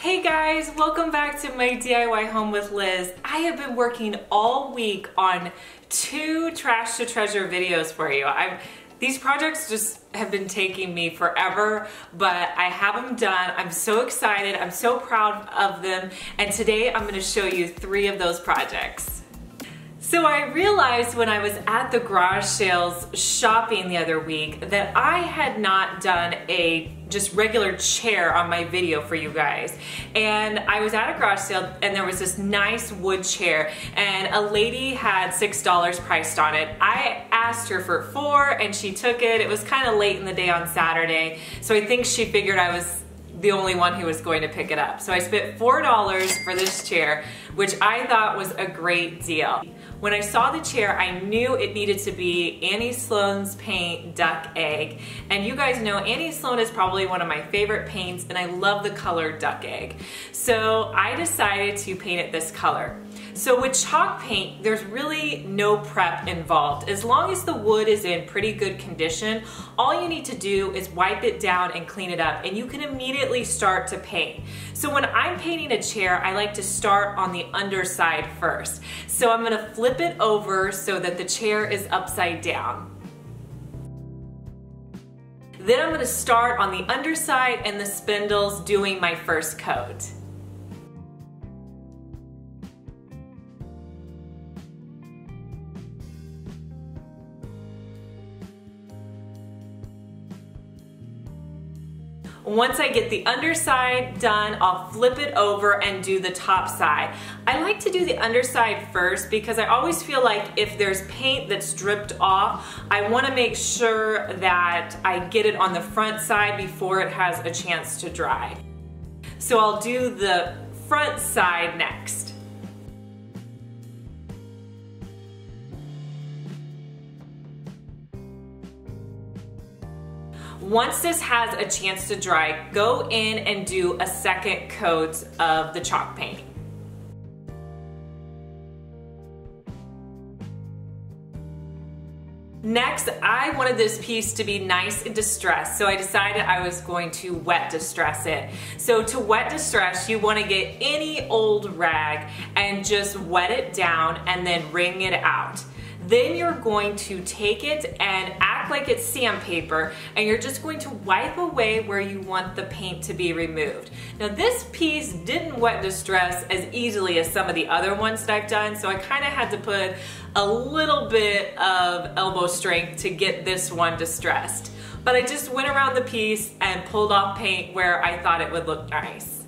Hey guys, welcome back to My DIY Home with Liz. I have been working all week on 2 trash to treasure videos for you. These projects just have been taking me forever, but I have them done. I'm so excited, I'm so proud of them, and today I'm going to show you 3 of those projects. So I realized when I was at the garage sales shopping the other week that I had not done a just regular chair on my video for you guys. And I was at a garage sale and there was this nice wood chair and a lady had $6 priced on it. I asked her for $4 and she took it. It was kind of late in the day on Saturday, so I think she figured I was the only one who was going to pick it up. So I spent $4 for this chair, which I thought was a great deal. When I saw the chair, I knew it needed to be Annie Sloan's paint Duck Egg. And you guys know Annie Sloan is probably one of my favorite paints, and I love the color Duck Egg. So I decided to paint it this color. So with chalk paint, there's really no prep involved. As long as the wood is in pretty good condition, all you need to do is wipe it down and clean it up, and you can immediately start to paint. So when I'm painting a chair, I like to start on the underside first. So I'm gonna flip it over so that the chair is upside down. Then I'm gonna start on the underside and the spindles doing my first coat. Once I get the underside done, I'll flip it over and do the top side. I like to do the underside first because I always feel like if there's paint that's dripped off, I want to make sure that I get it on the front side before it has a chance to dry. So I'll do the front side next. Once this has a chance to dry, go in and do a second coat of the chalk paint. Next, I wanted this piece to be nice and distressed, so I decided I was going to wet distress it. So to wet distress, you want to get any old rag and just wet it down and then wring it out. Then you're going to take it and act like it's sandpaper, and you're just going to wipe away where you want the paint to be removed. Now this piece didn't wet distress as easily as some of the other ones that I've done, so I kind of had to put a little bit of elbow strength to get this one distressed. But I just went around the piece and pulled off paint where I thought it would look nice.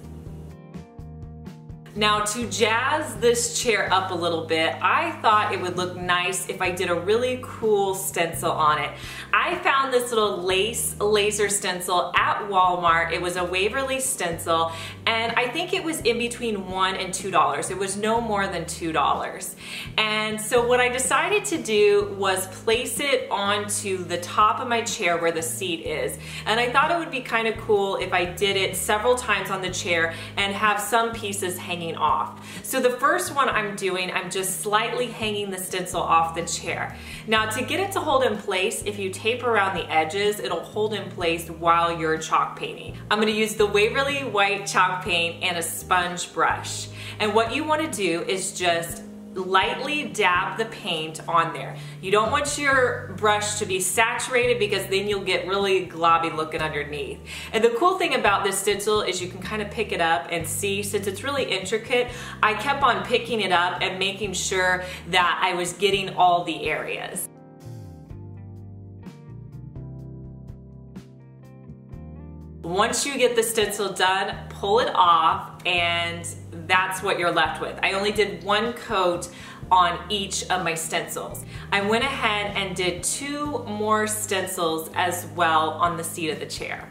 Now to jazz this chair up a little bit, I thought it would look nice if I did a really cool stencil on it. I found this little laser stencil at Walmart. It was a Waverly stencil, and I think it was in between $1 and $2. It was no more than $2. And so what I decided to do was place it onto the top of my chair where the seat is. And I thought it would be kind of cool if I did it several times on the chair and have some pieces hanging off. So the first one I'm doing, I'm just slightly hanging the stencil off the chair. Now to get it to hold in place, if you tape around the edges, it'll hold in place while you're chalk painting. I'm going to use the Waverly white chalk paint and a sponge brush. And what you want to do is just lightly dab the paint on there. You don't want your brush to be saturated because then you'll get really globby looking underneath. And the cool thing about this stencil is you can kind of pick it up and see, since it's really intricate, I kept on picking it up and making sure that I was getting all the areas. Once you get the stencil done, pull it off, and that's what you're left with. I only did 1 coat on each of my stencils. I went ahead and did 2 more stencils as well on the seat of the chair.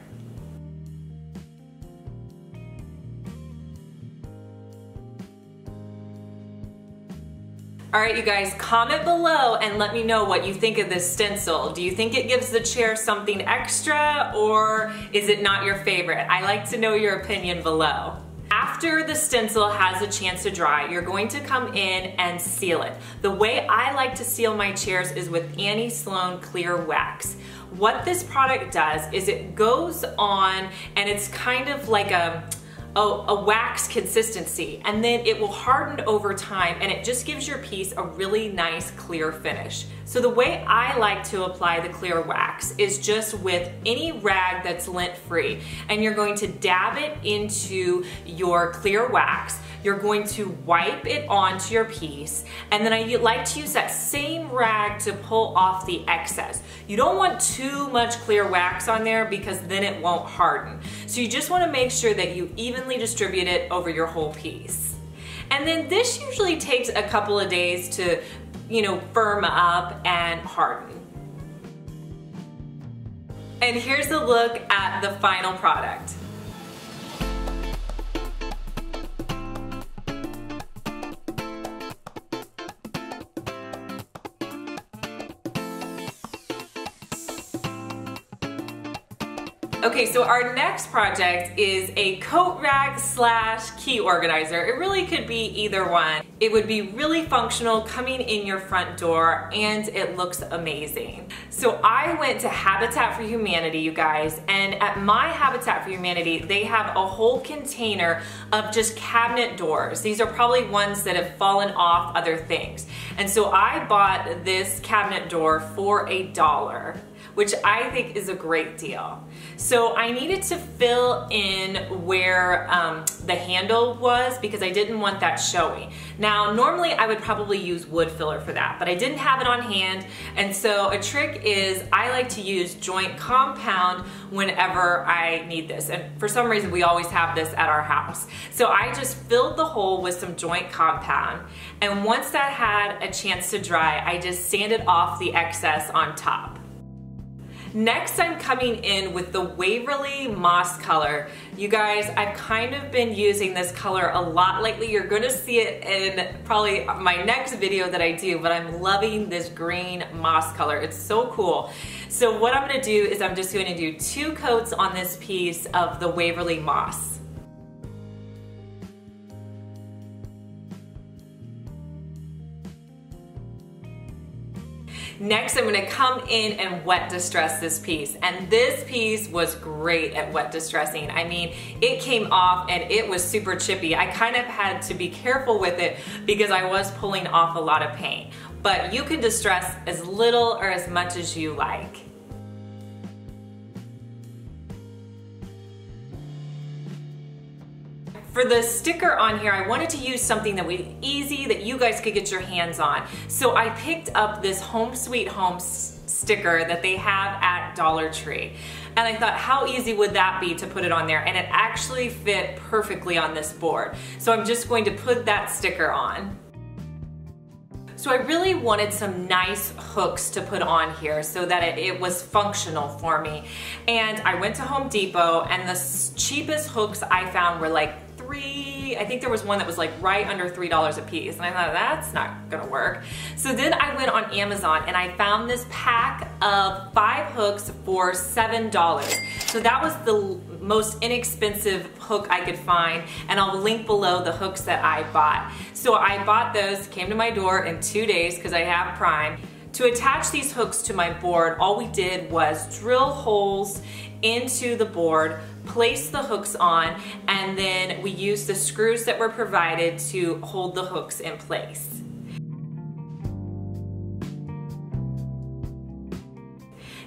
All right, you guys, comment below and let me know what you think of this stencil. Do you think it gives the chair something extra, or is it not your favorite? I like to know your opinion below. After the stencil has a chance to dry, you're going to come in and seal it. The way I like to seal my chairs is with Annie Sloan clear wax. What this product does is it goes on, and it's kind of like a a wax consistency, and then it will harden over time, and it just gives your piece a really nice clear finish. So the way I like to apply the clear wax is just with any rag that's lint free, and you're going to dab it into your clear wax. You're going to wipe it onto your piece, and then I like to use that same rag to pull off the excess. You don't want too much clear wax on there because then it won't harden. So you just want to make sure that you evenly distribute it over your whole piece. And then this usually takes a couple of days to, firm up and harden. And here's a look at the final product. Okay, so our next project is a coat rag / key organizer. It really could be either one. It would be really functional coming in your front door, and it looks amazing. So I went to Habitat for Humanity, you guys, and at my Habitat for Humanity, they have a whole container of just cabinet doors. These are probably ones that have fallen off other things. And so I bought this cabinet door for $1, which I think is a great deal. So I needed to fill in where the handle was because I didn't want that showy. Now, normally I would probably use wood filler for that, but I didn't have it on hand. And so a trick is I like to use joint compound whenever I need this. And for some reason, we always have this at our house. So I just filled the hole with some joint compound. And once that had a chance to dry, I just sanded off the excess on top. Next, I'm coming in with the Waverly Moss color. You guys, I've kind of been using this color a lot lately. You're gonna see it in probably my next video that I do, but I'm loving this green moss color. It's so cool. So what I'm gonna do is I'm just gonna do 2 coats on this piece of the Waverly Moss. Next, I'm gonna come in and wet distress this piece. And this piece was great at wet distressing. I mean, it came off and it was super chippy. I kind of had to be careful with it because I was pulling off a lot of paint. But you can distress as little or as much as you like. For the sticker on here, I wanted to use something that was easy that you guys could get your hands on. So I picked up this Home Sweet Home sticker that they have at Dollar Tree. And I thought, how easy would that be to put it on there? And it actually fit perfectly on this board. So I'm just going to put that sticker on. So I really wanted some nice hooks to put on here so that it was functional for me. And I went to Home Depot, and the cheapest hooks I found were like I think there was one that was like right under $3 a piece, and I thought that's not gonna work. So then I went on Amazon and I found this pack of 5 hooks for $7. So that was the most inexpensive hook I could find, and I'll link below the hooks that I bought. So I bought those, came to my door in 2 days because I have Prime. To attach these hooks to my board, all we did was drill holes into the board, place the hooks on, and then we used the screws that were provided to hold the hooks in place.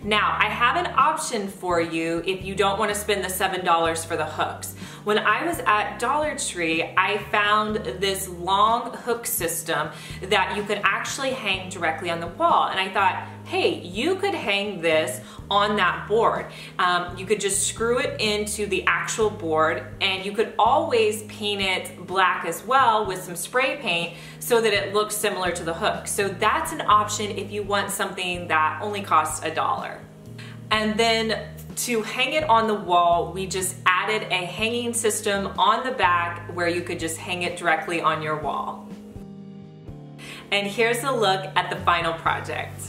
Now, I have an option for you if you don't want to spend the $7 for the hooks. When I was at Dollar Tree, I found this long hook system that you could actually hang directly on the wall. And I thought, hey, you could hang this on that board. You could just screw it into the actual board, and you could always paint it black as well with some spray paint so that it looks similar to the hook. So that's an option if you want something that only costs $1. And then to hang it on the wall, we just added a hanging system on the back where you could just hang it directly on your wall. And here's a look at the final project.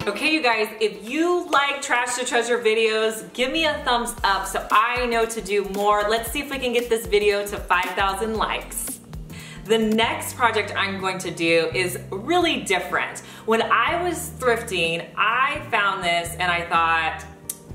Okay, you guys, if you like Trash to Treasure videos, give me a thumbs up so I know to do more. Let's see if we can get this video to 5,000 likes. The next project I'm going to do is really different. When I was thrifting, I found this and I thought,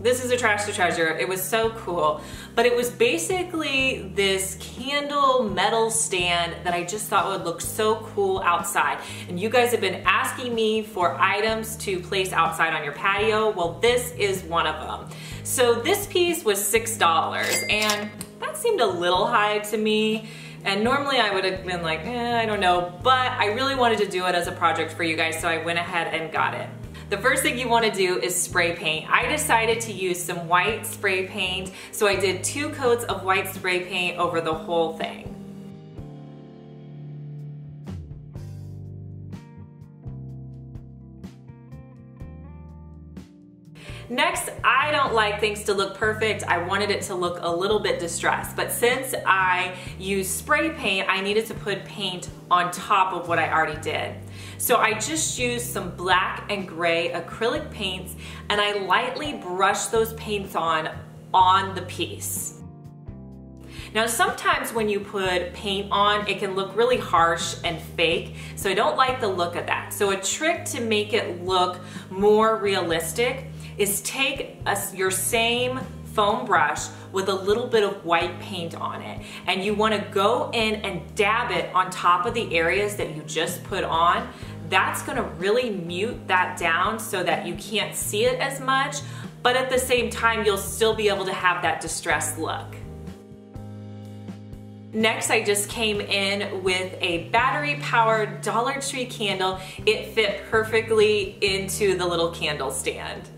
this is a trash to treasure. It was so cool. But it was basically this candle metal stand that I just thought would look so cool outside. And you guys have been asking me for items to place outside on your patio. Well, this is one of them. So this piece was $6 and that seemed a little high to me. And normally I would have been like, I don't know, but I really wanted to do it as a project for you guys, so I went ahead and got it. The first thing you want to do is spray paint. I decided to use some white spray paint, so I did 2 coats of white spray paint over the whole thing. Next, I don't like things to look perfect. I wanted it to look a little bit distressed, but since I used spray paint, I needed to put paint on top of what I already did. So I just used some black and gray acrylic paints and I lightly brushed those paints on the piece. Now sometimes when you put paint on, it can look really harsh and fake, so I don't like the look of that. So a trick to make it look more realistic is take your same foam brush with a little bit of white paint on it, and you want to go in and dab it on top of the areas that you just put on. That's going to really mute that down so that you can't see it as much, but at the same time you'll still be able to have that distressed look. Next, I just came in with a battery-powered Dollar Tree candle. It fit perfectly into the little candle stand.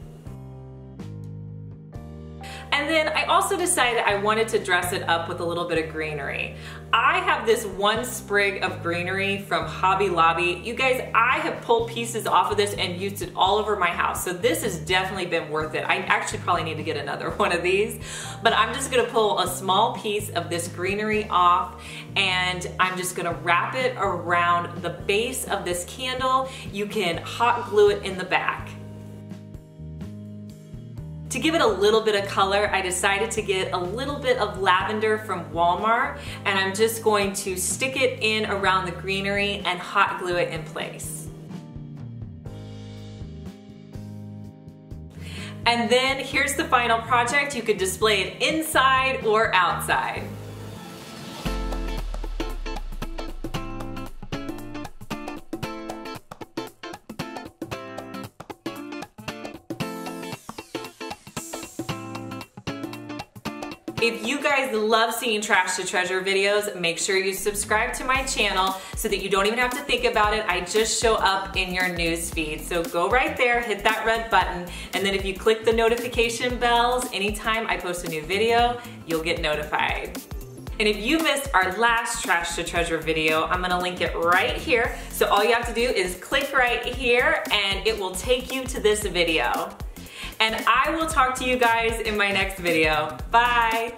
And then I also decided I wanted to dress it up with a little bit of greenery. I have this one sprig of greenery from Hobby Lobby. You guys, I have pulled pieces off of this and used it all over my house. So this has definitely been worth it. I actually probably need to get another one of these, but I'm just gonna pull a small piece of this greenery off and I'm just gonna wrap it around the base of this candle. You can hot glue it in the back. To give it a little bit of color, I decided to get a little bit of lavender from Walmart, and I'm just going to stick it in around the greenery and hot glue it in place. And then here's the final project. You could display it inside or outside. If you guys love seeing trash to treasure videos, make sure you subscribe to my channel so that you don't even have to think about it. I just show up in your news feed. So go right there, hit that red button, and then if you click the notification bells, anytime I post a new video, you'll get notified. And if you missed our last trash to treasure video, I'm gonna link it right here. So all you have to do is click right here and it will take you to this video. And I will talk to you guys in my next video. Bye.